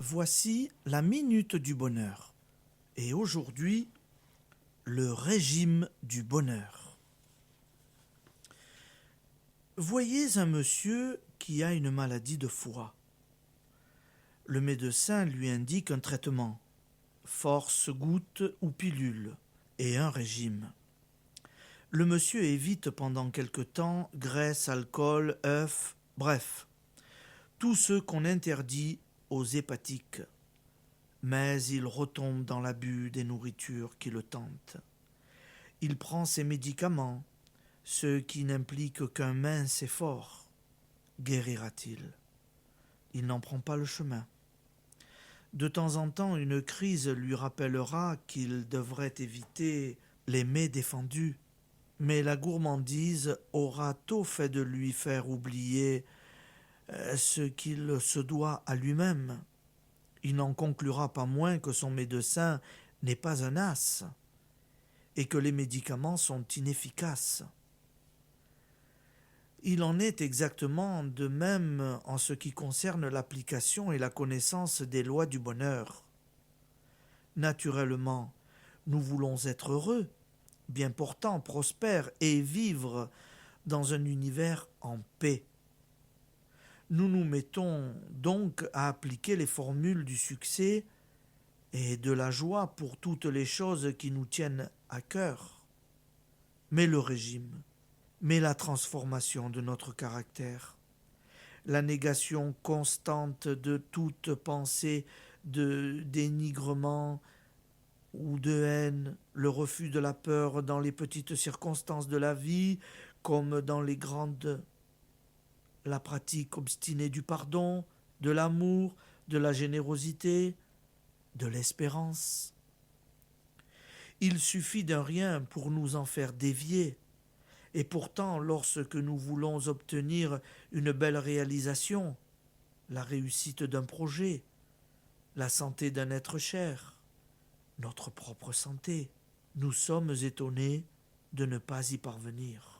Voici la minute du bonheur. Et aujourd'hui, le régime du bonheur. Voyez un monsieur qui a une maladie de foie. Le médecin lui indique un traitement, force gouttes ou pilule, et un régime. Le monsieur évite pendant quelque temps graisse, alcool, œufs, bref, tout ce qu'on interdit aux hépatiques. Mais il retombe dans l'abus des nourritures qui le tentent. Il prend ses médicaments, ce qui n'implique qu'un mince effort. Guérira-t-il? Il n'en prend pas le chemin. De temps en temps, une crise lui rappellera qu'il devrait éviter les mets défendus, mais la gourmandise aura tôt fait de lui faire oublier ce qu'il se doit à lui-même. Il n'en conclura pas moins que son médecin n'est pas un as et que les médicaments sont inefficaces. Il en est exactement de même en ce qui concerne l'application et la connaissance des lois du bonheur. Naturellement, nous voulons être heureux, bien portants, prospères et vivre dans un univers en paix. Nous nous mettons donc à appliquer les formules du succès et de la joie pour toutes les choses qui nous tiennent à cœur. Mais le régime, mais la transformation de notre caractère, la négation constante de toute pensée de dénigrement ou de haine, le refus de la peur dans les petites circonstances de la vie comme dans les grandes, la pratique obstinée du pardon, de l'amour, de la générosité, de l'espérance. Il suffit d'un rien pour nous en faire dévier. Et pourtant, lorsque nous voulons obtenir une belle réalisation, la réussite d'un projet, la santé d'un être cher, notre propre santé, nous sommes étonnés de ne pas y parvenir.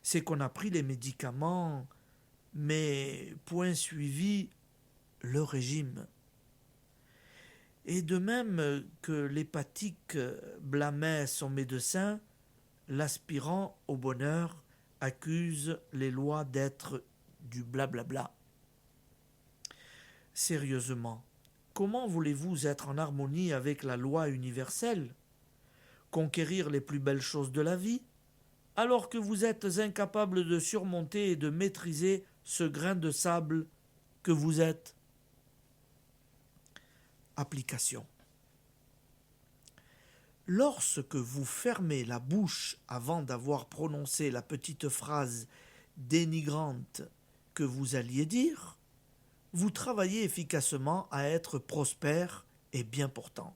C'est qu'on a pris les médicaments, mais point suivi le régime. Et de même que l'hépatique blâmait son médecin, l'aspirant au bonheur accuse les lois d'être du blablabla. Sérieusement, comment voulez-vous être en harmonie avec la loi universelle, conquérir les plus belles choses de la vie, alors que vous êtes incapable de surmonter et de maîtriser ce grain de sable que vous êtes? Application. Lorsque vous fermez la bouche avant d'avoir prononcé la petite phrase dénigrante que vous alliez dire, vous travaillez efficacement à être prospère et bien portant.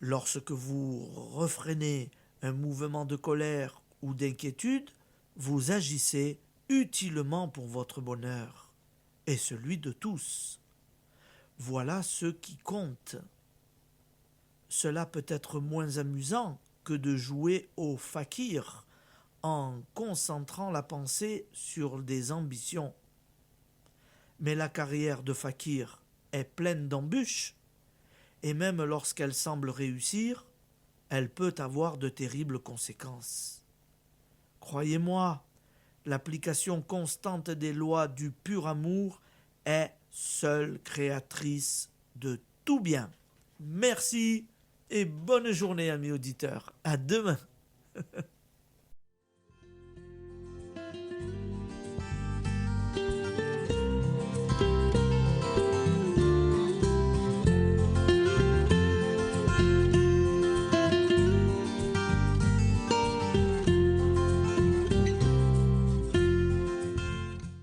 Lorsque vous refrénez un mouvement de colère ou d'inquiétude, vous agissez utilement pour votre bonheur et celui de tous. Voilà ce qui compte. Cela peut être moins amusant que de jouer au fakir en concentrant la pensée sur des ambitions. Mais la carrière de fakir est pleine d'embûches, et même lorsqu'elle semble réussir, elle peut avoir de terribles conséquences. Croyez-moi, l'application constante des lois du pur amour est seule créatrice de tout bien. Merci et bonne journée, amis auditeurs. À demain.